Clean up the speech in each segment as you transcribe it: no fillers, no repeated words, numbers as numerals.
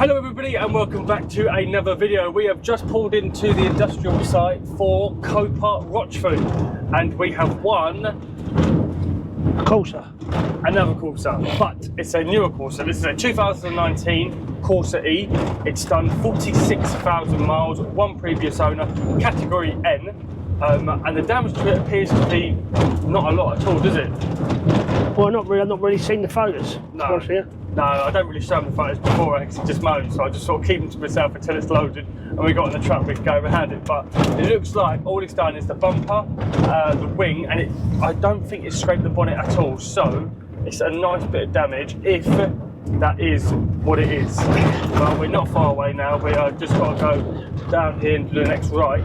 Hello everybody and welcome back to another video. We have just pulled into the industrial site for Copart Rochford and we have one Corsa. Another Corsa, but it's a newer Corsa. This is a 2019 Corsa E. It's done 46,000 miles, one previous owner, category N, and the damage to it appears to be not a lot at all, does it? Well, not really. I've not really seen the photos. No. No, I don't really show them the photos before because it just mows, so I just sort of keep them to myself until it's loaded and we got on the truck, we can go around it. But it looks like all it's done is the bumper, the wing, and I don't think it's scraped the bonnet at all, so it's a nice bit of damage if that is what it is. But we're not far away now, we just got to go down here and do the next right.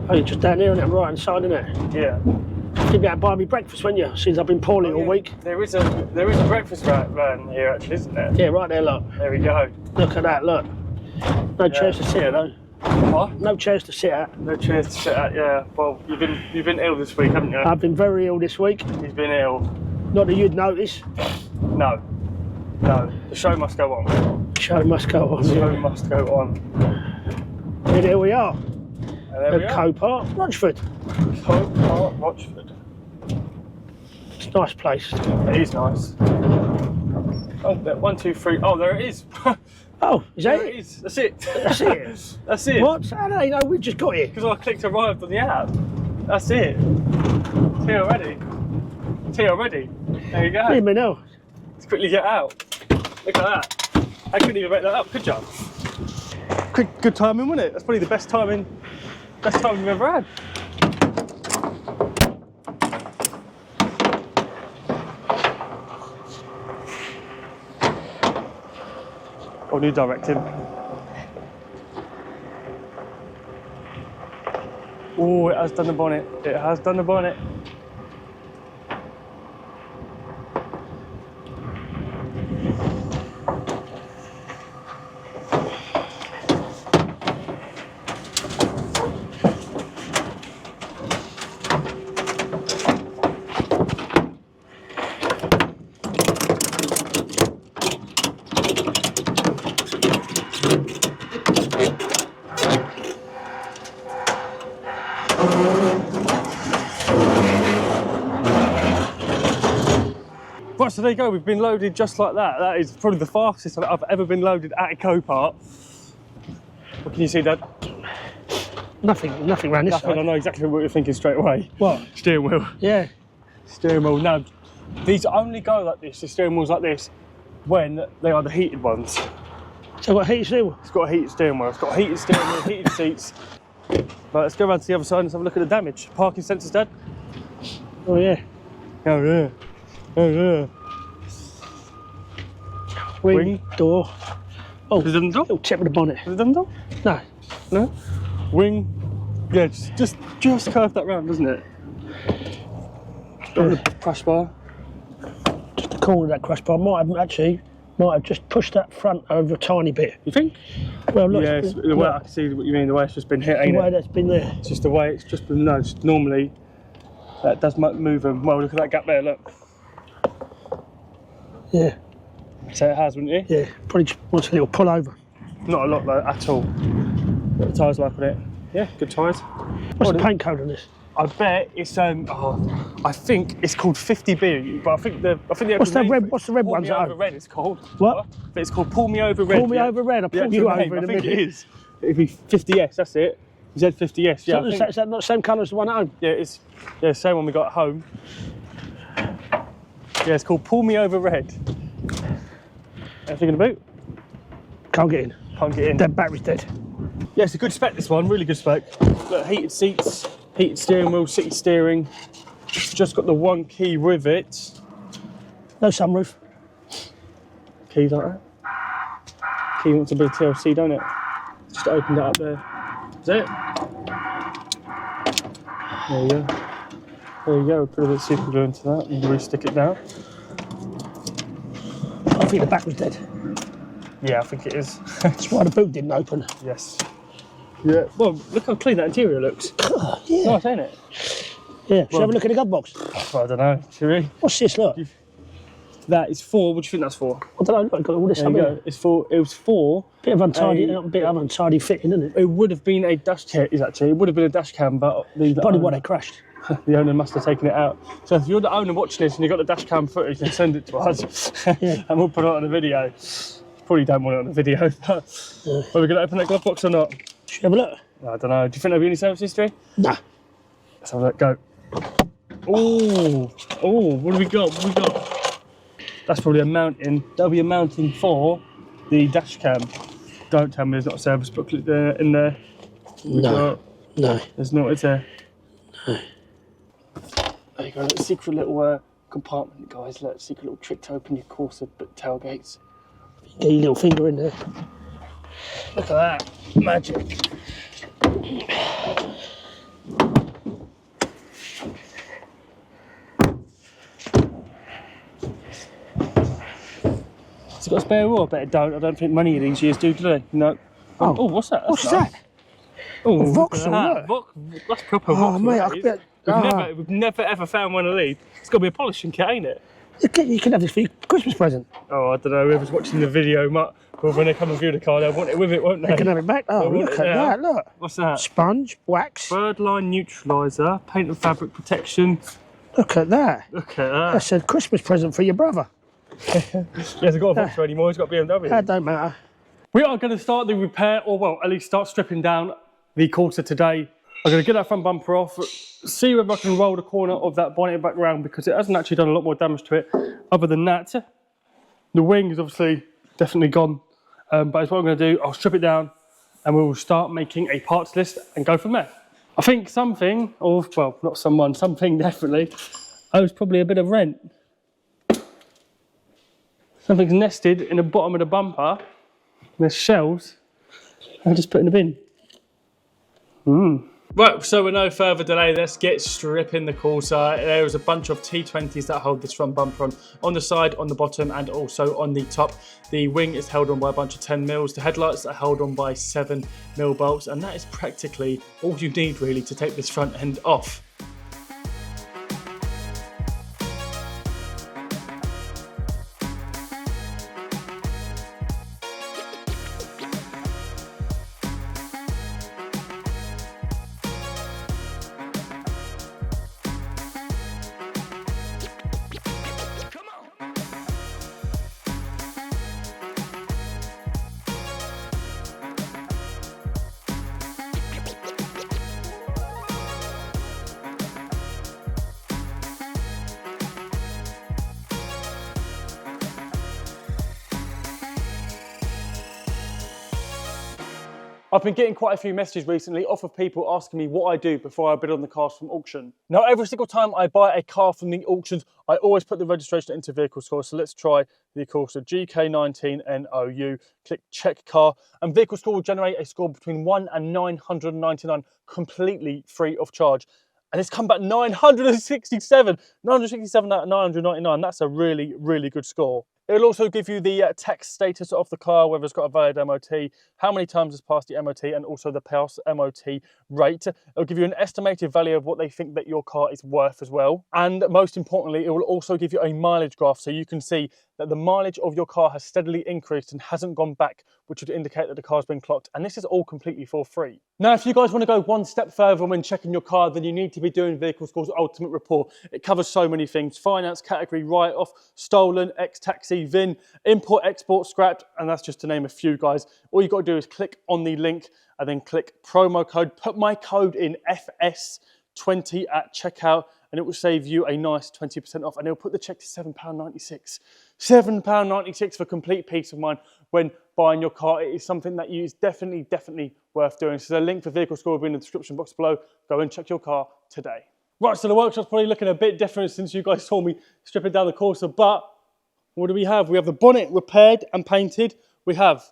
Oh, you're just down here on that right hand side, isn't it? Yeah. You'd be able to buy me breakfast, wouldn't you? Since I've been poorly all week. There is a breakfast van here actually, isn't there? Yeah, right there, look. There we go. Look at that, look. No chairs to sit at though. What? No chairs to sit at. No chairs to sit at, yeah. Well, you've been ill this week, haven't you? I've been very ill this week. He's been ill. Not that you'd notice. No. No. The show must go on. The show must go on. The show must go on. And here we are. And there we are. Copart Rochford. Copart Rochford. It's a nice place. It is nice. Oh, 1, 2, 3. Oh, there it is. Oh, is that There it? it is. That's it. That's it? That's it. What? How do they know we just got here? Because I clicked arrived on the app. That's it. It's here already. It's here already. There you go. Leave me now. Let's quickly get out. Look at that. I couldn't even make that up, could you? Good timing, wasn't it? That's probably the best timing we've ever had. Or new directing. Oh, it has done the bonnet. It has done the bonnet. Right, so there you go, we've been loaded just like that. That is probably the fastest I've ever been loaded at a Copart. What can you see, Dad? Nothing around this side. I know exactly what you're thinking straight away. What? Steering wheel. Yeah. Steering wheel. No, these only go like this, the steering wheels like this, when they are the heated ones. So what, heated steering wheel? It's got a heated steering wheel, it's got a heated steering wheel, heated seats. Right, let's go around to the other side and have a look at the damage. Parking sensors, Dad. Oh yeah. Oh yeah. Oh yeah. Wing, door. Oh, Is it on the door? little tip of the bonnet. Is it on the door? No. No? Wing. Yeah, just curve that round, doesn't it? Got the crash bar. Just the corner of that crash bar might have just pushed that front over a tiny bit. You think? Well, look. Yeah, the way I can see what you mean, the way it's just been hit, ain't the way it? that's been there. It's just the way it's just been nudged. Normally, that does move them. Well, look at that gap there, look. Yeah. So it has, wouldn't you? Yeah. Probably just wants a little pull over. Not a lot though, at all. What the tyres like on it? Yeah, good tyres. What's the paint code on this? I bet it's I think it's called 50B, but I think the What's the red ones Pull at Me Over home? Red it's called. What? But it's called Pull Me Over Red. Pull me over red. I'll The pull you actual over name, in a I think minute. it is. It'd be 50S, that's it. Z50S, yeah. Is that not the same colour as the one at home? Yeah, it's same one we got at home. Yeah, it's called Pull Me Over Red. Anything in the boot? Can't get in. Can't get in. Dead battery's dead. Yeah, it's a good spec, this one, really good spec. Look, heated seats, heated steering wheel, city steering. Just got the one key rivet. No sunroof. Key like that. Key wants a bit of TLC, don't it? Just opened it up there. Is that it? There you go. There you go, put a bit of super glue into that and re-stick it down. I think the back was dead. Yeah, I think it is. That's why the boot didn't open. Yes. Yeah. Well, look how clean that interior looks. Yeah. Nice, ain't it? Yeah. Should we have a look at the glove box? Well, I don't know. Should we? What's this, look? That is for, what do you think that's for? I don't know, I've got all this There up you here. go. It's for, it was for... Bit of untidy fitting, isn't it? It would have been a dash cam, it would have been a dash cam, but Probably why they crashed. the owner must have taken it out. So if you're the owner watching this and you've got the dash cam footage, then send it to us and we'll put it on the video. Probably don't want it on the video, but are we going to open that glove box or not? Should we have a look? I don't know. Do you think there'll be any service history? Nah. Let's have a look. Go. Oh, what have we got? What have we got? That's probably a mounting. That'll be a mounting for the dash cam. Don't tell me there's not a service booklet there in there. No. There's not, is there? No. There you go, little secret little compartment, guys. Look, secret little trick to open your Corsa tailgates. Get your little finger in there. Look at that, magic. Has it got a spare wheel? I bet it don't. I don't think many of these years do they? No. Oh, what's that? What's that? Oh, Vauxhall, look. That's proper Oh, Vauxhall. mate, We've never ever found one of these. It's got to be a polishing kit, ain't it? You can have this for your Christmas present. Oh, I don't know. Whoever's watching the video, well, when they come and view the car, they'll want it with it, won't they? They can have it back. Oh, look at that, look. What's that? Sponge, wax. Birdline neutraliser, paint and fabric protection. Look at that. Look at that. That's a Christmas present for your brother. He hasn't got a Vauxhall anymore, he's got a BMW. That don't matter. We are going to start the repair, or well, at least start stripping down the Corsa today. I'm going to get that front bumper off, see whether I can roll the corner of that bonnet back round, because it hasn't actually done a lot more damage to it. Other than that, the wing is obviously definitely gone. But that's what I'm going to do. I'll strip it down and we will start making a parts list and go from there. I think something, or well, not someone, something definitely, owes probably a bit of rent. Something's nested in the bottom of the bumper. There's shells. I'll just put in the bin. Right, so with no further delay, let's get stripping the Corsa. There is a bunch of T20s that hold this front bumper on the side, on the bottom, and also on the top. The wing is held on by a bunch of 10mm. The headlights are held on by 7mm bolts, and that is practically all you need really to take this front end off. I've been getting quite a few messages recently off of people asking me what I do before I bid on the cars from auction. Now, every single time I buy a car from the auctions, I always put the registration into vehicle score. So let's try the Corsa GK19NOU, click check car, and vehicle score will generate a score between 1 and 999, completely free of charge. And it's come back 967 out of 999. That's a really, really good score. It'll also give you the tax status of the car, whether it's got a valid MOT, how many times it's passed the MOT, and also the past MOT rate. It'll give you an estimated value of what they think that your car is worth as well. And most importantly, it will also give you a mileage graph, so you can see that the mileage of your car has steadily increased and hasn't gone back, which would indicate that the car's been clocked. And this is all completely for free. Now, if you guys want to go one step further when checking your car, then you need to be doing Vehicle Score's Ultimate Report. It covers so many things: finance, category, write-off, stolen, ex-taxi, VIN, import, export, scrapped, and that's just to name a few, guys. All you've got to do is click on the link and then click promo code. Put my code in FS20 at checkout, and it will save you a nice 20% off, and it'll put the check to £7.96. £7.96 for complete peace of mind when buying your car. It is something that is definitely worth doing. So the link for Vehicle Score will be in the description box below. Go and check your car today. Right, so the workshop's probably looking a bit different since you guys saw me stripping down the Corsa, but what do we have? We have the bonnet repaired and painted. We have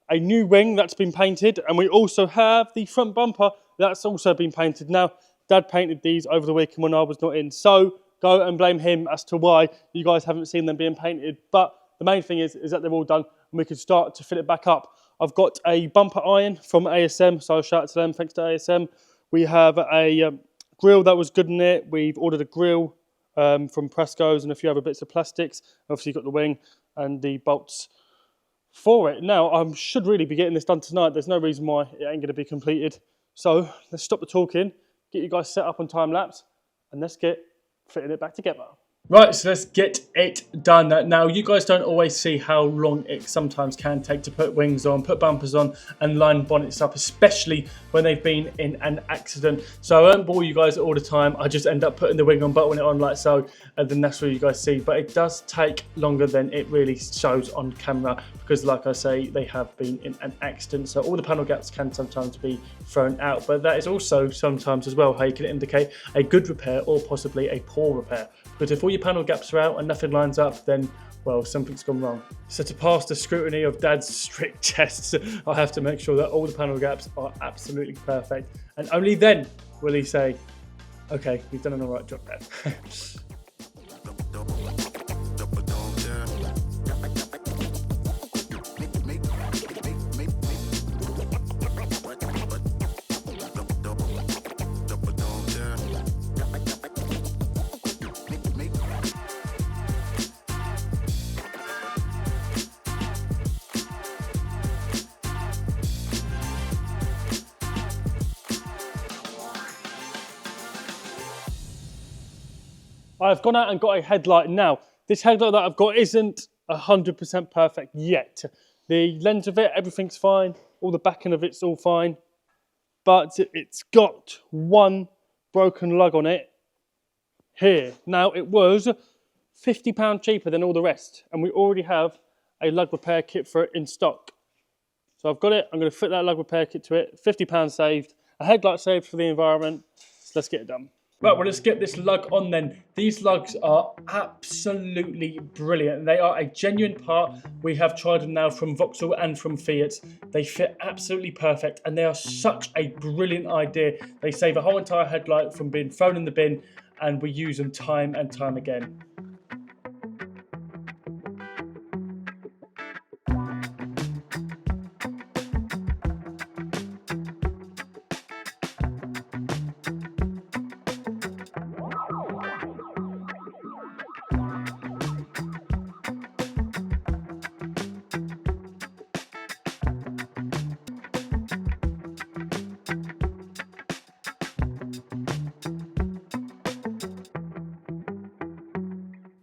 a new wing that's been painted, and we also have the front bumper that's also been painted. Now, Dad painted these over the weekend when I was not in, so go and blame him as to why you guys haven't seen them being painted. But the main thing is that they're all done and we can start to fill it back up. I've got a bumper iron from ASM, so shout out to them, thanks to ASM. We have a grill that was good in it. We've ordered a grill from Presco's and a few other bits of plastics. Obviously, you've got the wing and the bolts for it. Now, I should really be getting this done tonight. There's no reason why it ain't going to be completed. So let's stop the talking, get you guys set up on time lapse, and let's get fitting it back together. Right, so let's get it done. Now, you guys don't always see how long it sometimes can take to put wings on, put bumpers on, and line bonnets up, especially when they've been in an accident. So I won't bore you guys all the time. I just end up putting the wing on, buttoning it on like so, and then that's what you guys see. But it does take longer than it really shows on camera because, like I say, they have been in an accident. So all the panel gaps can sometimes be thrown out. But that is also sometimes as well how you can indicate a good repair or possibly a poor repair. Because if all your panel gaps are out and nothing lines up, then, well, something's gone wrong. So to pass the scrutiny of Dad's strict tests, I have to make sure that all the panel gaps are absolutely perfect. And only then will he say, okay, you've done an all right job, Dad. I've gone out and got a headlight now. This headlight that I've got isn't 100% perfect yet. The lens of it, everything's fine. All the backing of it's all fine. But it's got one broken lug on it here. Now, it was £50 cheaper than all the rest. And we already have a lug repair kit for it in stock. So I've got it. I'm going to fit that lug repair kit to it. £50 saved. A headlight saved for the environment. So let's get it done. Right, well, let's get this lug on then. These lugs are absolutely brilliant. They are a genuine part. We have tried them now from Vauxhall and from Fiat. They fit absolutely perfect and they are such a brilliant idea. They save a whole entire headlight from being thrown in the bin and we use them time and time again.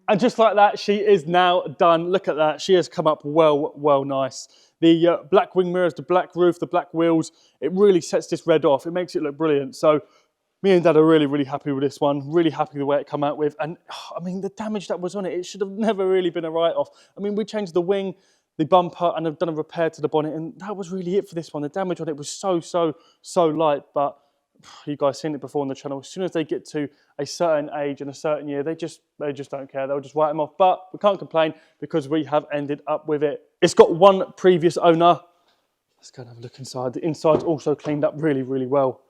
And just like that, she is now done. Look at that. She has come up well nice. The black wing mirrors, the black roof, the black wheels, it really sets this red off. It makes it look brilliant. So me and Dad are really happy with this one. Really happy the way it come out with. And I mean, the damage that was on it, it should have never really been a write-off. I mean, we changed the wing, the bumper, and I've done a repair to the bonnet. And that was really it for this one. The damage on it was so light. But you guys seen it before on the channel. As soon as they get to a certain age and a certain year, they just don't care. They'll just write them off. But we can't complain because we have ended up with it. It's got one previous owner. Let's go and have a look inside. The inside's also cleaned up really well.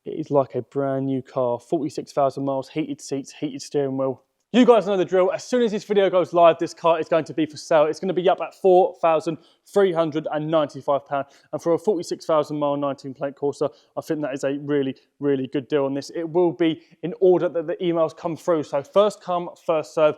It is like a brand new car. 46,000 miles, heated seats, heated steering wheel. You guys know the drill. As soon as this video goes live, this car is going to be for sale. It's going to be up at £4,395. And for a 46,000 mile 19 plate Corsa, I think that is a really good deal on this. It will be in order that the emails come through. So first come, first serve.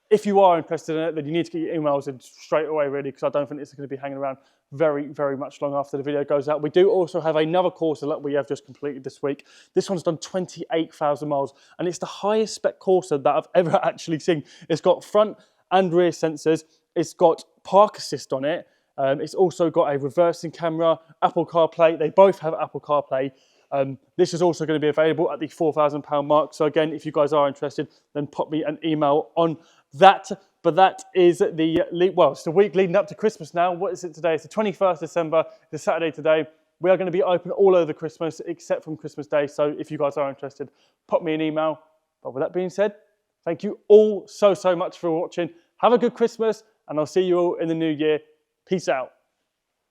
If you are interested in it, then you need to get your emails in straight away, really, because I don't think it's going to be hanging around very much long after the video goes out. We do also have another Corsa that we have just completed this week. This one's done 28,000 miles, and it's the highest spec Corsa that I've ever actually seen. It's got front and rear sensors. It's got park assist on it. It's also got a reversing camera, Apple CarPlay. They both have Apple CarPlay. This is also going to be available at the £4,000 mark. So again, if you guys are interested, then pop me an email on that. But that is it's the week leading up to Christmas now. What is it today? It's the 21st December. It's a Saturday today. We are going to be open all over Christmas, except from Christmas Day. So if you guys are interested, pop me an email. But with that being said, thank you all so much for watching. Have a good Christmas, and I'll see you all in the new year. Peace out.